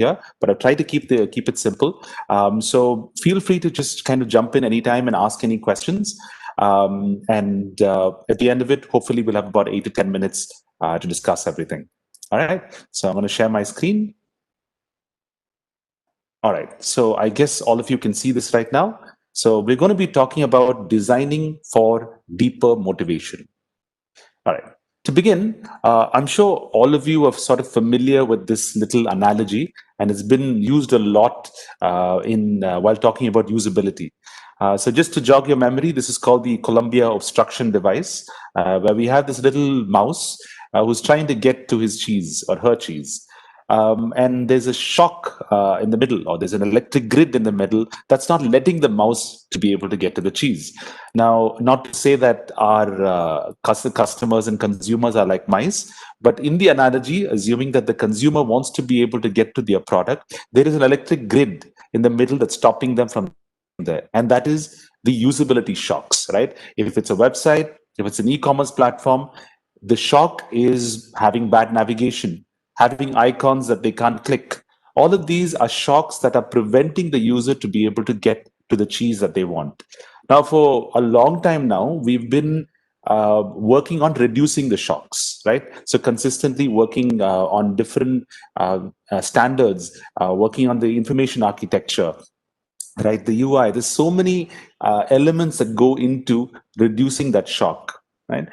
here, but I've tried to keep it simple. So feel free to just kind of jump in anytime and ask any questions. And at the end of it, hopefully we'll have about 8 to 10 minutes to discuss everything. All right. So I'm going to share my screen. All right. So I guess all of you can see this right now. So we're going to be talking about designing for deeper motivation. All right. To begin, I'm sure all of you are sort of familiar with this little analogy, and it's been used a lot while talking about usability. So just to jog your memory, this is called the Columbia obstruction device, where we have this little mouse who's trying to get to his cheese or her cheese. And there's a shock in the middle, or there's an electric grid in the middle that's not letting the mouse to be able to get to the cheese. Now, not to say that our customers and consumers are like mice, but in the analogy, assuming that the consumer wants to be able to get to their product, there is an electric grid in the middle that's stopping them from there. And that is the usability shocks, right? If it's a website, if it's an e-commerce platform, the shock is having bad navigation, having icons that they can't click. All of these are shocks that are preventing the user to be able to get to the cheese that they want. Now, for a long time now, we've been working on reducing the shocks, right? So consistently working on different standards, working on the information architecture, right? The UI. There's so many elements that go into reducing that shock, right?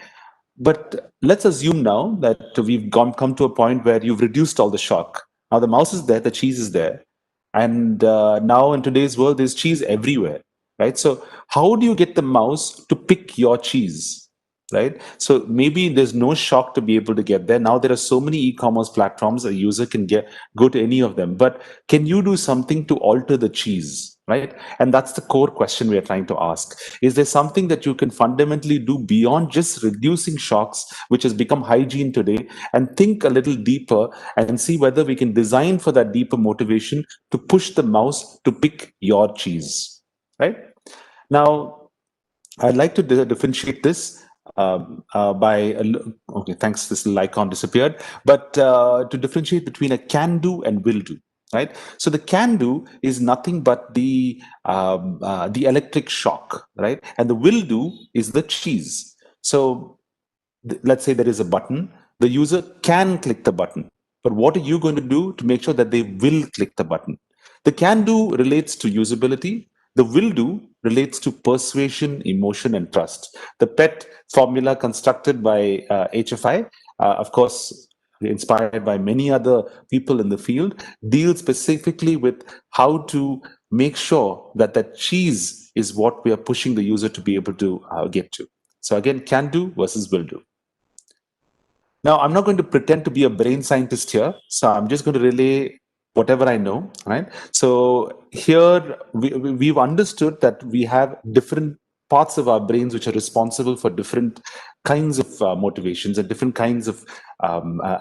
But let's assume now that we've come to a point where you've reduced all the shock. Now the mouse is there, the cheese is there. And now in today's world, there's cheese everywhere, right? So how do you get the mouse to pick your cheese, right? So maybe there's no shock to be able to get there. Now there are so many e-commerce platforms, a user can go to any of them. But can you do something to alter the cheese? Right? And that's the core question we are trying to ask. Is there something that you can fundamentally do beyond just reducing shocks, which has become hygiene today, and think a little deeper and see whether we can design for that deeper motivation to push the mouse to pick your cheese, right? Now, I'd like to differentiate this okay, thanks, this little icon disappeared, but to differentiate between a can do and will do. Right, so the can do is nothing but the electric shock, right, and the will do is the cheese. So let's say there is a button, the user can click the button, but what are you going to do to make sure that they will click the button? The can do relates to usability. The will do relates to persuasion, emotion, and trust. The PET formula constructed by HFI, of course, inspired by many other people in the field, deals specifically with how to make sure that that cheese is what we are pushing the user to be able to get to. So again, can do versus will do. Now, I'm not going to pretend to be a brain scientist here, so I'm just going to relay whatever I know, right? So here we've understood that we have different parts of our brains which are responsible for different kinds of motivations and different kinds of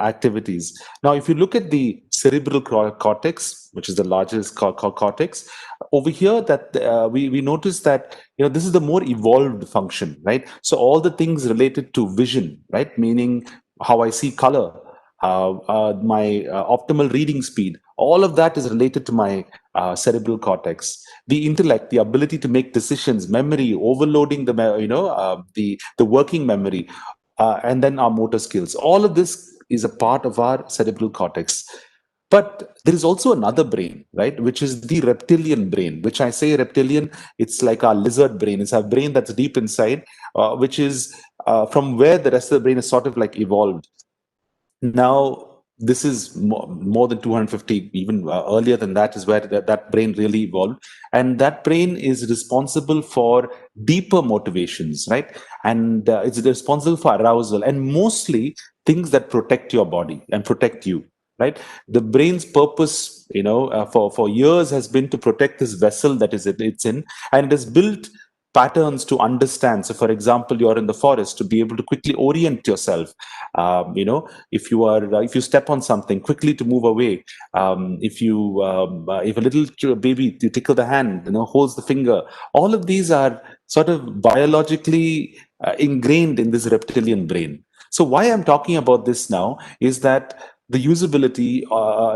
activities. Now, if you look at the cerebral cortex, which is the largest cortex, over here that we notice that this is the more evolved function, right? So all the things related to vision, right, meaning how I see color, my optimal reading speed, all of that is related to my cerebral cortex. The intellect, the ability to make decisions, memory, overloading the working memory, and then our motor skills. All of this is a part of our cerebral cortex. But there is also another brain, right, which is the reptilian brain, which I say reptilian, it's like our lizard brain. It's our brain that's deep inside, which is from where the rest of the brain is sort of like evolved. Now, this is more than 250, even earlier than that is where that brain really evolved. And that brain is responsible for deeper motivations, right? And it's responsible for arousal and mostly things that protect your body and protect you. Right, the brain's purpose, for years has been to protect this vessel that it's in, and it has built patterns to understand. So, for example, you're in the forest, to be able to quickly orient yourself. If you step on something, quickly to move away. If a little baby, you tickle the hand, holds the finger. All of these are sort of biologically ingrained in this reptilian brain. So why I'm talking about this now is that the usability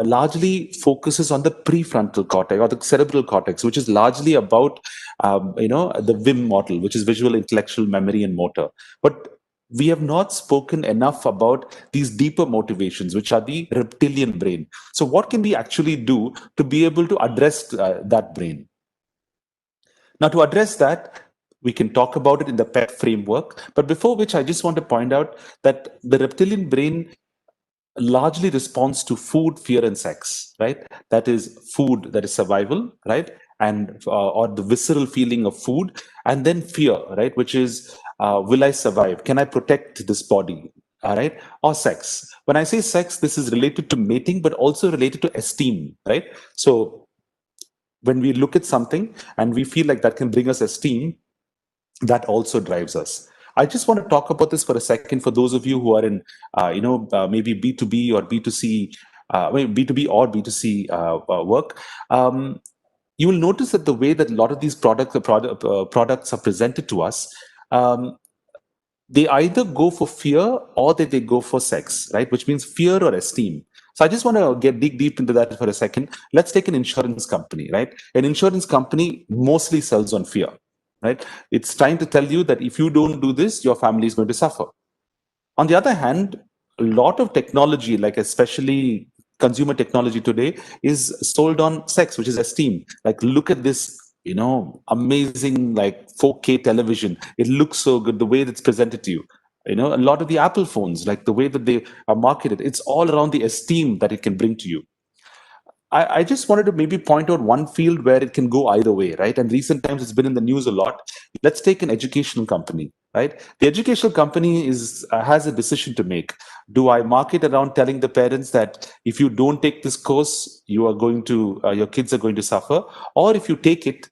largely focuses on the prefrontal cortex or the cerebral cortex, which is largely about the VIM model, which is visual, intellectual, memory, and motor. But we have not spoken enough about these deeper motivations, which are the reptilian brain. So, what can we actually do to be able to address that brain? Now, to address that, we can talk about it in the PET framework. But before which, I just want to point out that the reptilian brain largely responds to food, fear, and sex, right? That is food, that is survival, right? And or the visceral feeling of food, and then fear, right? Which is, will I survive? Can I protect this body? All right, or sex. When I say sex, this is related to mating, but also related to esteem, right? So when we look at something and we feel like that can bring us esteem, that also drives us. I just want to talk about this for a second for those of you who are in, maybe B2B or B2C, B2B or B2C work. You will notice that the way that a lot of these products are presented to us, um, they either go for fear or they go for sex, right? Which means fear or esteem. So I just want to dig deep into that for a second. Let's take an insurance company, right? An insurance company mostly sells on fear, right? It's trying to tell you that if you don't do this, your family is going to suffer. On the other hand, a lot of technology, like especially consumer technology today, is sold on sex, which is esteem. Like, look at this, amazing like 4K television. It looks so good the way that's presented to you. A lot of the Apple phones, like the way that they are marketed, it's all around the esteem that it can bring to you. I just wanted to maybe point out one field where it can go either way, right? And recent times it's been in the news a lot. Let's take an educational company, right? The educational company has a decision to make. Do I market around telling the parents that if you don't take this course, your kids are going to suffer, or if you take it,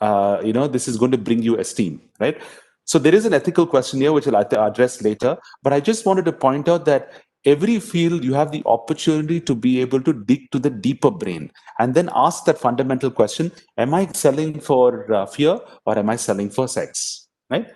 this is going to bring you esteem, right? So there is an ethical question here, which I'll address later. But I just wanted to point out that every field you have the opportunity to be able to dig to the deeper brain and then ask that fundamental question: Am I selling for fear or am I selling for sex? Right?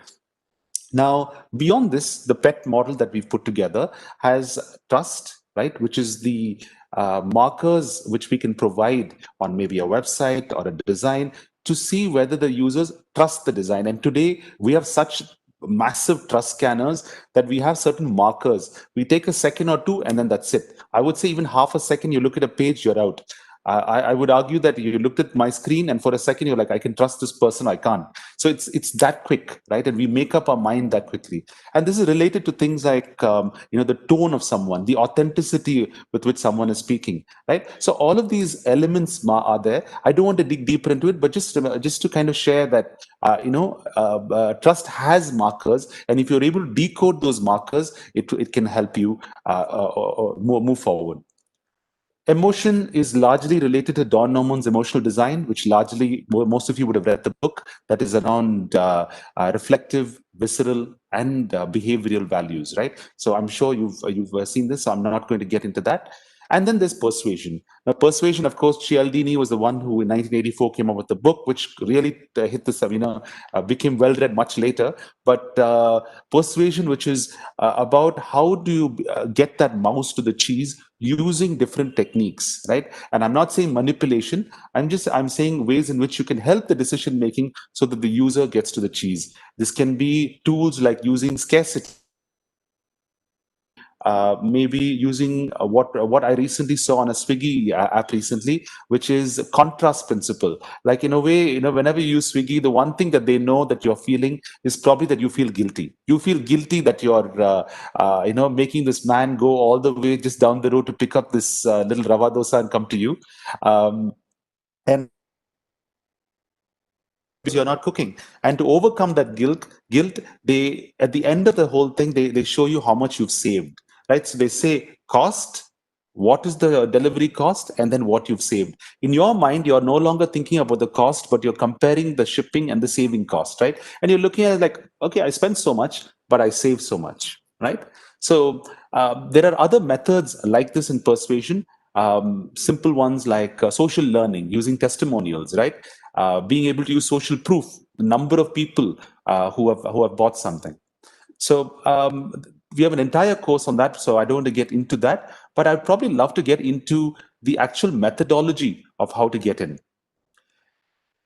Now, beyond this, the PET model that we've put together has trust, right, which is the markers which we can provide on maybe a website or a design to see whether the users trust the design. And today, we have such massive trust scanners that we have certain markers. We take a second or two, and then that's it. I would say even half a second, you look at a page, you're out. I would argue that you looked at my screen and for a second you're like, I can trust this person, I can't. So it's that quick, right? And we make up our mind that quickly. And this is related to things like the tone of someone, the authenticity with which someone is speaking, right? So all of these elements are there. I don't want to dig deeper into it, but just to kind of share that trust has markers, and if you're able to decode those markers, it can help you move forward. Emotion is largely related to Don Norman's emotional design, which largely most of you would have read the book, that is around reflective, visceral, and behavioral values, right? So I'm sure you've seen this, so I'm not going to get into that. And then there's persuasion. Now, persuasion, of course, Cialdini was the one who in 1984 came up with the book, which really hit this, became well read much later. But persuasion, which is about how do you get that mouse to the cheese using different techniques, right? And I'm not saying manipulation. I'm saying ways in which you can help the decision making so that the user gets to the cheese. This can be tools like using scarcity, maybe using what I recently saw on a Swiggy app recently, which is contrast principle. Like, in a way, whenever you use Swiggy, the one thing that they know that you're feeling is probably that you feel guilty. You feel guilty that you're making this man go all the way just down the road to pick up this little rava dosa and come to you. And you're not cooking, and to overcome that guilt, they, at the end of the whole thing, they show you how much you've saved, right? So they say cost, what is the delivery cost, and then what you've saved. In your mind, you're no longer thinking about the cost, but you're comparing the shipping and the saving cost, right? And you're looking at it like, okay, I spent so much, but I saved so much, right? So there are other methods like this in persuasion, simple ones like social learning, using testimonials, right? Being able to use social proof, the number of people who have bought something. So we have an entire course on that, so I don't want to get into that. but I'd probably love to get into the actual methodology of how to get in.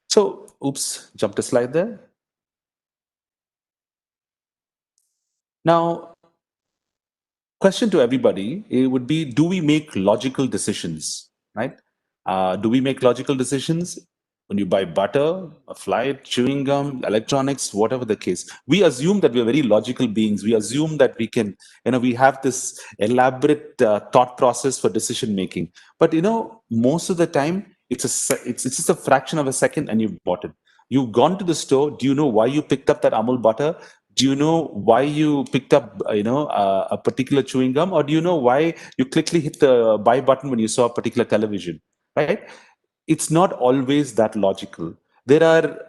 So, oops, jumped a slide there. Now, question to everybody, it would be, do we make logical decisions, right? Do we make logical decisions when you buy butter, a flight, chewing gum, electronics, whatever the case? We assume that we're very logical beings. We assume that we can, we have this elaborate thought process for decision making. But most of the time, it's just a fraction of a second, and you've bought it. You've gone to the store. Do you know why you picked up that Amul butter? Do you know why you picked up a particular chewing gum, or do you know why you quickly hit the buy button when you saw a particular television, right? It's not always that logical. There are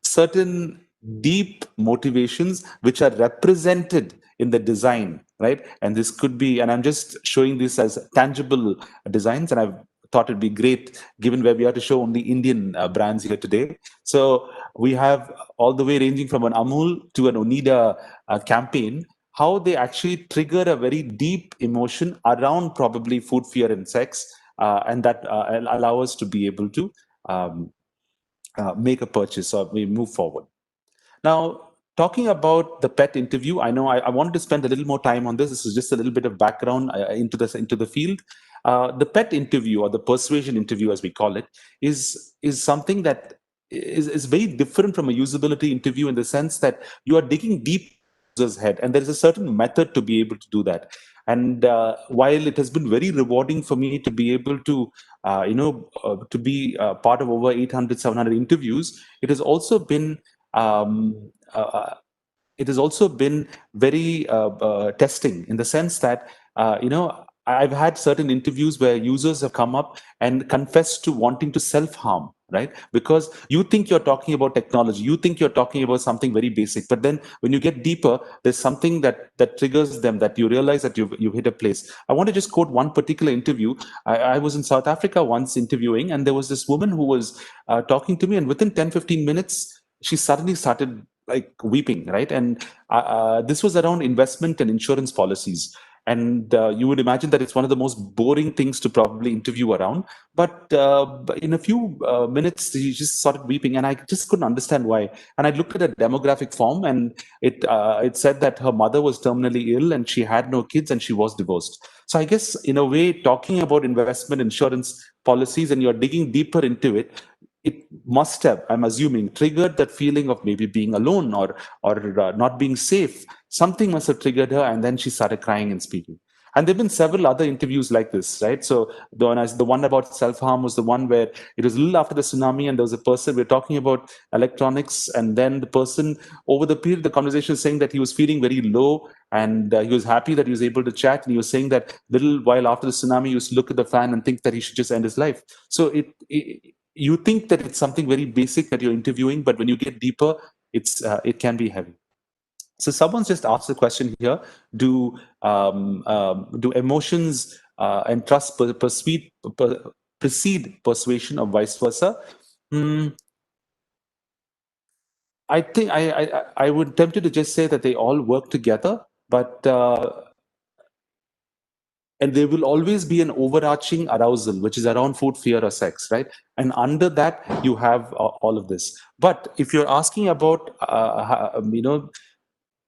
certain deep motivations which are represented in the design, right? And this could be, and I'm just showing this as tangible designs, and I've thought it'd be great given where we are to show only Indian brands here today. So we have all the way ranging from an Amul to an Onida campaign, how they actually trigger a very deep emotion around probably food, fear, and sex, and that allow us to be able to um, make a purchase or we move forward. Now, talking about the pet interview, I know I wanted to spend a little more time on this. This is just a little bit of background into the field. The pet interview, or the persuasion interview, as we call it, is something that is very different from a usability interview in the sense that you are digging deep user's head, and there is a certain method to be able to do that. And while it has been very rewarding for me to be able to to be part of over 800 700 interviews, it has also been um, uh, it has also been very testing, in the sense that I've had certain interviews where users have come up and confessed to wanting to self-harm, right? Because you think you're talking about technology, you think you're talking about something very basic, but then when you get deeper, there's something that triggers them, that you realize that you've hit a place. I want to just quote one particular interview. I was in South Africa once interviewing, and there was this woman who was talking to me, and within 10-15 minutes, she suddenly started like weeping, right? And this was around investment and insurance policies. And you would imagine that it's one of the most boring things to probably interview around. But in a few minutes, she just started weeping, and I just couldn't understand why. And I looked at a demographic form, and it said that her mother was terminally ill, and she had no kids, and she was divorced. So I guess, in a way, talking about investment insurance policies, and you're digging deeper into it, it must have, I'm assuming, triggered that feeling of maybe being alone, or not being safe. Something must have triggered her, and then she started crying and speaking. And there've been several other interviews like this, right? So the one about self-harm was the one where it was a little after the tsunami, and there was a person, we're talking about electronics, and then the person, over the period of the conversation, is saying that he was feeling very low, and he was happy that he was able to chat, and he was saying that little while after the tsunami, he used to look at the fan and think that he should just end his life. So you think that it's something very basic that you're interviewing, but when you get deeper, it can be heavy. So someone's just asked the question here: do emotions and trust precede persuasion, or vice versa? Mm, I think I would tempt you to just say that they all work together, but and there will always be an overarching arousal, which is around food, fear, or sex, right? And under that, you have all of this. But if you're asking about,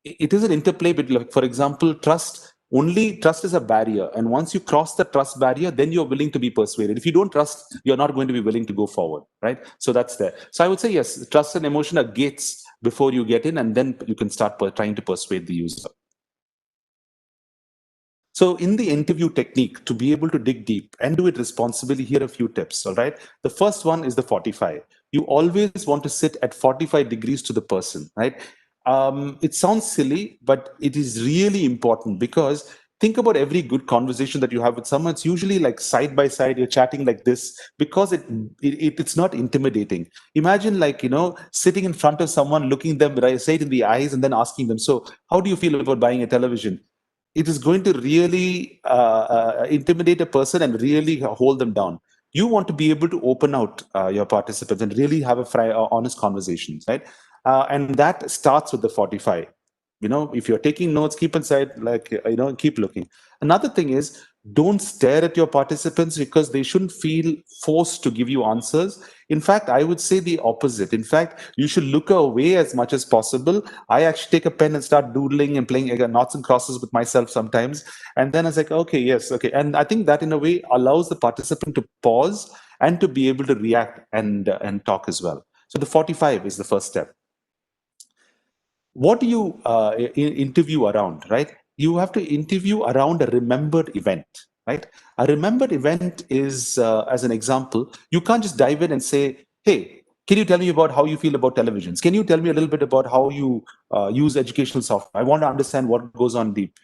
it is an interplay between, like, for example, trust. Only trust is a barrier, and once you cross the trust barrier, then you're willing to be persuaded. If you don't trust, you're not going to be willing to go forward, right? So that's there. So I would say yes, trust and emotion are gates before you get in, and then you can start trying to persuade the user. So, in the interview technique, to be able to dig deep and do it responsibly, here are a few tips. All right. The first one is the 45. You always want to sit at 45 degrees to the person, right? It sounds silly, but it is really important, because think about every good conversation that you have with someone. It's usually like side by side, you're chatting like this, because it's not intimidating. Imagine, like, sitting in front of someone, looking them right, straight in the eyes, and then asking them, so how do you feel about buying a television? It is going to really intimidate a person and really hold them down. You want to be able to open out your participants and really have a honest conversations, right? And that starts with the 45. If you're taking notes, keep inside, like, keep looking. Another thing is, Don't stare at your participants because they shouldn't feel forced to give you answers. In fact, I would say the opposite. In fact, you should look away as much as possible. I actually take a pen and start doodling and playing knots and crosses with myself sometimes. And then I was like, okay, yes, okay. And I think that in a way allows the participant to pause and to be able to react and talk as well. So the 45 is the first step. What do you interview around, right? You have to interview around a remembered event, right? A remembered event is, as an example, you can't just dive in and say, hey, can you tell me about how you feel about televisions? Can you tell me a little bit about how you use educational software? I want to understand what goes on deep.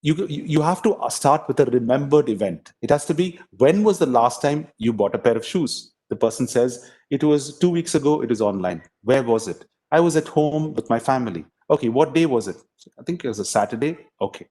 You have to start with a remembered event. It has to be, when was the last time you bought a pair of shoes? The person says, it was 2 weeks ago, it was online. Where was it? I was at home with my family. Okay, what day was it? I think it was a Saturday. Okay.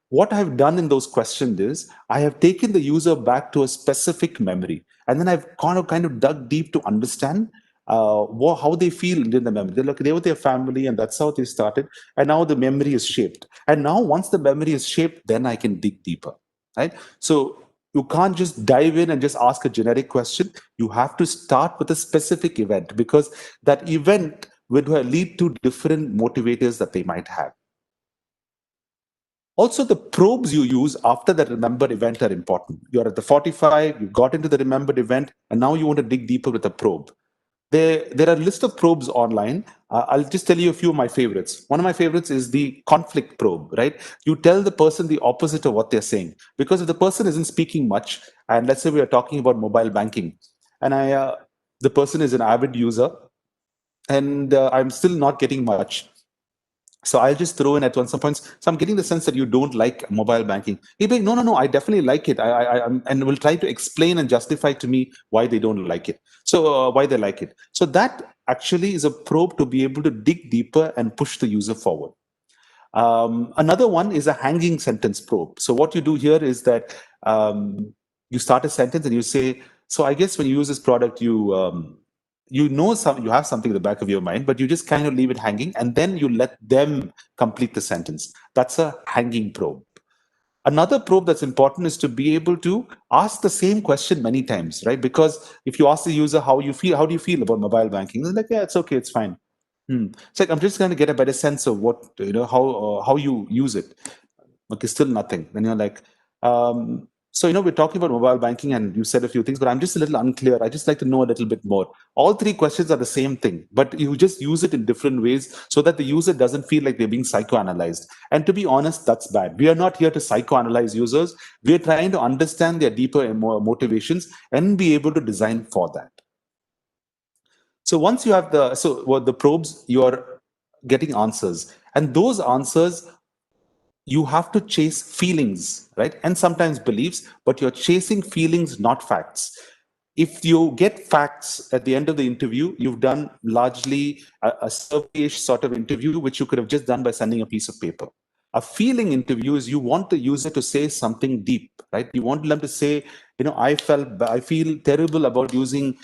What I've done in those questions is I have taken the user back to a specific memory, and then I've kind of dug deep to understand how they feel in the memory. They were their family, and that's how they started. And now the memory is shaped. And now, once the memory is shaped, then I can dig deeper, right? So you can't just dive in and just ask a generic question. You have to start with a specific event, because that event would lead to different motivators that they might have. Also, the probes you use after the remembered event are important. You're at the 45, you got into the remembered event, and now you want to dig deeper with a probe. There are a list of probes online. I'll just tell you a few of my favorites. One of my favorites is the conflict probe, right? You tell the person the opposite of what they're saying. Because if the person isn't speaking much, and let's say we are talking about mobile banking, and the person is an avid user, and I'm still not getting much. So I'll just throw in at some points. So I'm getting the sense that you don't like mobile banking. He'll be like, no, no, no, I definitely like it. And will try to explain and justify to me why they don't like it. So why they like it. So that actually is a probe to be able to dig deeper and push the user forward. Another one is a hanging sentence probe. So what you do here is that you start a sentence and you say, so I guess when you use this product, you have something in the back of your mind, but you just kind of leave it hanging, and then you let them complete the sentence. That's a hanging probe. Another probe that's important is to be able to ask the same question many times, right? Because if you ask the user how do you feel about mobile banking? They're like, yeah, it's okay, it's fine. It's like, I'm just going to get a better sense of what, how you use it. Okay, still nothing. Then you're like, so, we're talking about mobile banking and you said a few things, but I'm just a little unclear. I just like to know a little bit more. All three questions are the same thing, but you just use it in different ways so that the user doesn't feel like they're being psychoanalyzed. And to be honest, that's bad. We are not here to psychoanalyze users. We're trying to understand their deeper motivations and be able to design for that. So once you have the probes, you're getting answers. And those answers, you have to chase feelings, right? And sometimes beliefs, but you're chasing feelings, not facts. If you get facts at the end of the interview, you've done largely a survey-ish sort of interview, which you could have just done by sending a piece of paper. A feeling interview is you want the user to say something deep, right? You want them to say, I feel terrible about using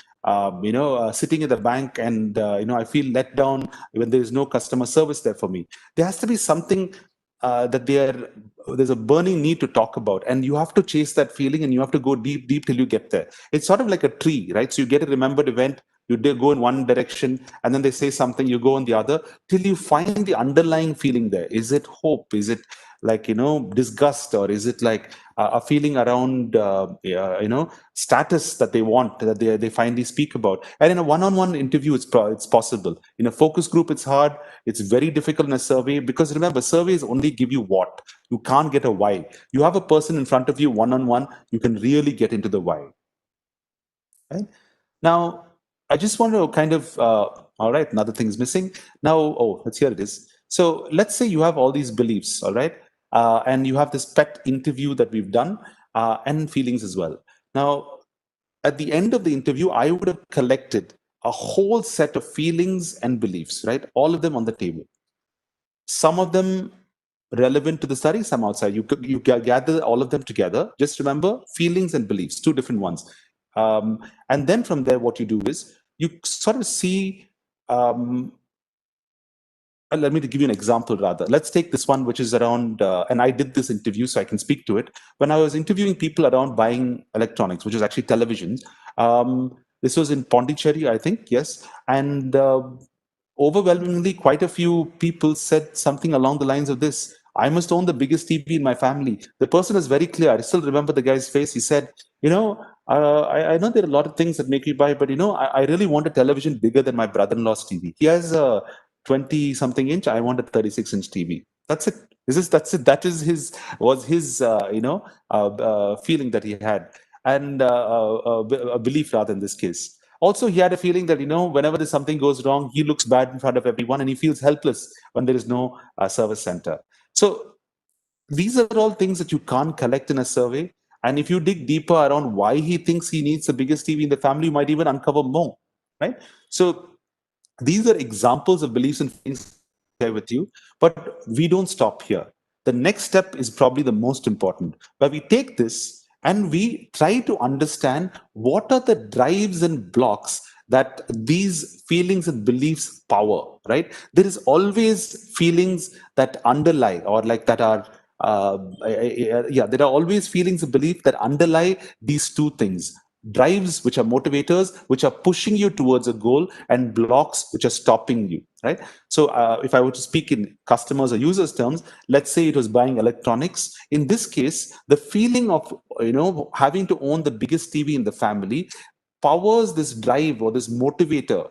sitting at the bank, and I feel let down when there is no customer service there for me. There has to be something that there's a burning need to talk about, and you have to chase that feeling, and you have to go deep till you get there. It's sort of like a tree, right? So you get a remembered event, you go in one direction, and then they say something, you go in the other, till you find the underlying feeling there. Is it hope? Is it like disgust, or is it like a feeling around status that they want, that they finally speak about? And in a one-on-one interview, it's possible. In a focus group, it's hard. It's very difficult in a survey, because remember, surveys only give you what. You can't get a why. You have a person in front of you one-on-one, you can really get into the why. Right? Now, I just want to kind of, all right, another thing is missing. Now, here it is. So let's say you have all these beliefs, all right, and you have this pet interview that we've done, and feelings as well. Now, at the end of the interview, I would have collected a whole set of feelings and beliefs, right? All of them on the table. Some of them relevant to the study, some outside. You gather all of them together. Just remember, feelings and beliefs, two different ones. And then from there, what you do is you sort of see let me give you an example rather. Let's take this one, which is around, and I did this interview, so I can speak to it. When I was interviewing people around buying electronics, which is actually televisions, this was in Pondicherry, I think, yes. And overwhelmingly, quite a few people said something along the lines of this: I must own the biggest TV in my family. The person is very clear. I still remember the guy's face. He said, I know there are a lot of things that make you buy, but I really want a television bigger than my brother-in-law's TV. He has a 20 something inch. I want a 36-inch TV. That's it. That's it. That is his feeling that he had, and a belief rather in this case. Also, he had a feeling that, whenever there's something goes wrong, he looks bad in front of everyone and he feels helpless when there is no service center. So these are all things that you can't collect in a survey. And if you dig deeper around why he thinks he needs the biggest TV in the family, you might even uncover more, right? So these are examples of beliefs and feelings I share with you, but we don't stop here. The next step is probably the most important, where we take this and we try to understand what are the drives and blocks that these feelings and beliefs power, right? There is always feelings that underlie, or like that are there are always feelings of belief that underlie these two things: drives, which are motivators, which are pushing you towards a goal, and blocks, which are stopping you, right? So if I were to speak in customers or users terms, let's say it was buying electronics. In this case, the feeling of having to own the biggest TV in the family powers this drive or this motivator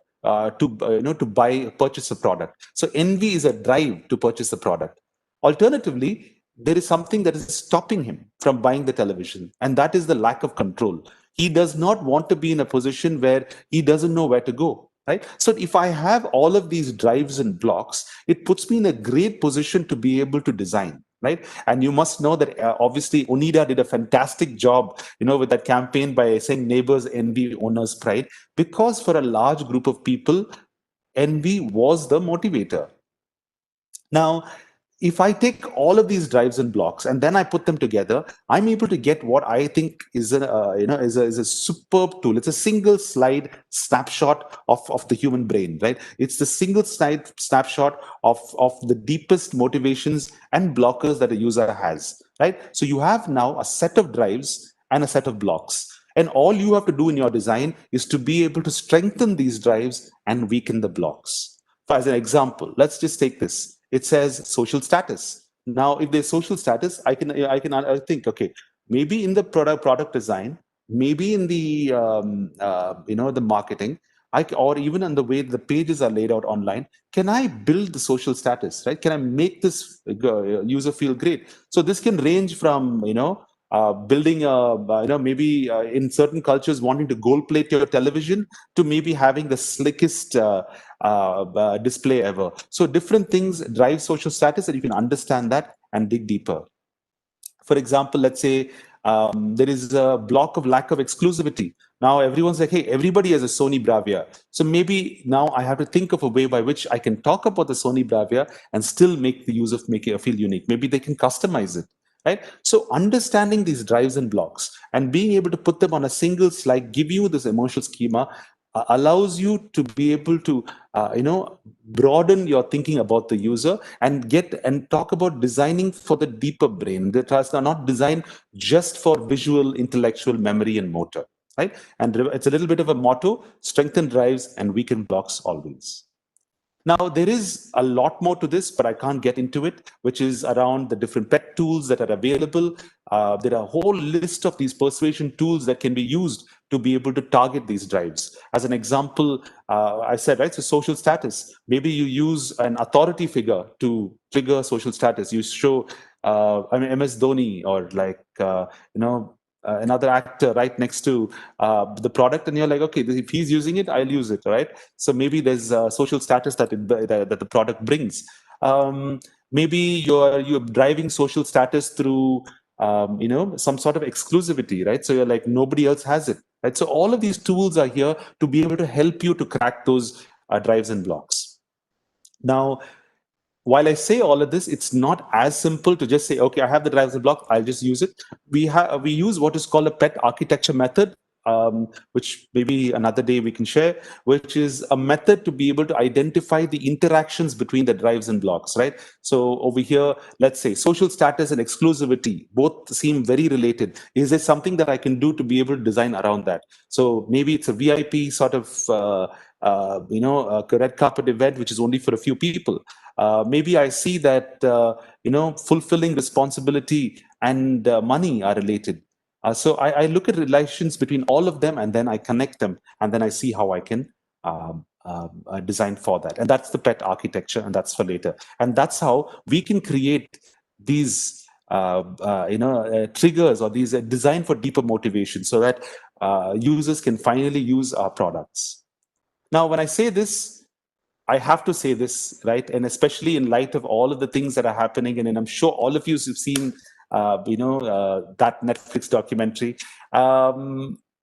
to purchase a product. So envy is a drive to purchase a product. Alternatively, there is something that is stopping him from buying the television, and that is the lack of control. He does not want to be in a position where he doesn't know where to go, right? So if I have all of these drives and blocks, it puts me in a great position to be able to design, right? And you must know that obviously Onida did a fantastic job, with that campaign by saying neighbors envy, owners pride, because for a large group of people, envy was the motivator. Now, if I take all of these drives and blocks and then I put them together, I'm able to get what I think is a superb tool. It's a single slide snapshot of the human brain, right? It's the single slide snapshot of the deepest motivations and blockers that a user has, right? So you have now a set of drives and a set of blocks. And all you have to do in your design is to be able to strengthen these drives and weaken the blocks. For as an example, let's just take this. It says social status. Now, if there's social status, I think, okay, maybe in the product design, maybe in the the marketing, or even in the way the pages are laid out online, can I build the social status, right? Can I make this user feel great? So this can range from building a maybe in certain cultures wanting to gold plate your television, to maybe having the slickest display ever. So different things drive social status, and you can understand that and dig deeper. For example, let's say there is a block of lack of exclusivity. Now everyone's like, hey, everybody has a Sony Bravia. So maybe now I have to think of a way by which I can talk about the Sony Bravia and still make the user make it feel unique. Maybe they can customize it, right? So understanding these drives and blocks and being able to put them on a single slide, give you this emotional schema, allows you to be able to broaden your thinking about the user and get and talk about designing for the deeper brain that are not designed just for visual, intellectual, memory, and motor, right? And it's a little bit of a motto: strengthen drives and weaken blocks always. Now, there is a lot more to this, but I can't get into it, which is around the different pet tools that are available. There are a whole list of these persuasion tools that can be used to be able to target these drives. As an example, I said, right, so social status. Maybe you use an authority figure to trigger social status. You show, MS Dhoni, or like, another actor right next to the product, and you're like, okay, if he's using it, I'll use it, right? So maybe there's a social status that the product brings. Maybe you're driving social status through some sort of exclusivity, right? So you're like, nobody else has it, right? So all of these tools are here to be able to help you to crack those drives and blocks. Now, while I say all of this, it's not as simple to just say, okay, I have the drives and block, I'll just use it. We use what is called a pet architecture method which maybe another day we can share, which is a method to be able to identify the interactions between the drives and blocks, right? So over here, let's say social status and exclusivity both seem very related. Is there something that I can do to be able to design around that? So maybe it's a VIP sort of a red carpet event which is only for a few people. Maybe I see that fulfilling responsibility and money are related. So I look at relations between all of them, and then I connect them, and then I see how I can design for that. And that's the pet architecture, and that's for later. And that's how we can create these triggers, or these design for deeper motivation, so that users can finally use our products. Now, when I say this, I have to say this, right? And especially in light of all of the things that are happening, and I'm sure all of you have seen, that Netflix documentary.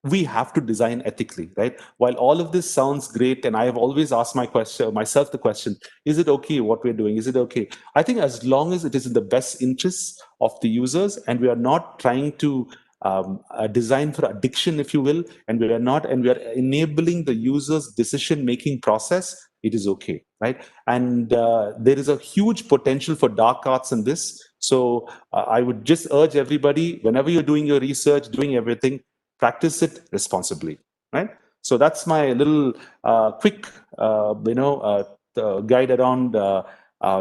We have to design ethically, right? While all of this sounds great, and I have always asked myself the question: is it okay what we're doing? Is it okay? I think as long as it is in the best interests of the users, and we are not trying to design for addiction, if you will, and we are enabling the user's decision-making process, it is okay, right? And there is a huge potential for dark arts in this. So I would just urge everybody, whenever you're doing your research, doing everything, practice it responsibly, right? So that's my little quick, guide around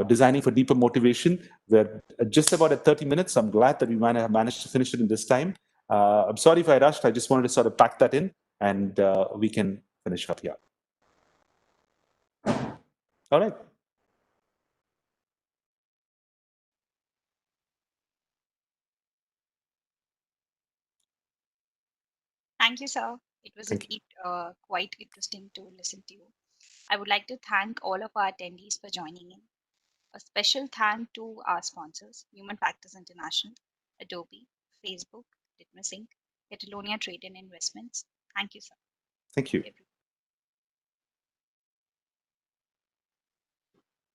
designing for deeper motivation. We're just about at 30 minutes. I'm glad that we might have managed to finish it in this time. I'm sorry if I rushed. I just wanted to sort of pack that in, and we can finish up here. All right. Thank you, sir. It was Thank you. indeed quite interesting to listen to you. I would like to thank all of our attendees for joining in. A special thank to our sponsors, Human Factors International, Adobe, Facebook, Litmus Inc., Catalonia Trade and Investments. Thank you, sir. Thank you. Everyone.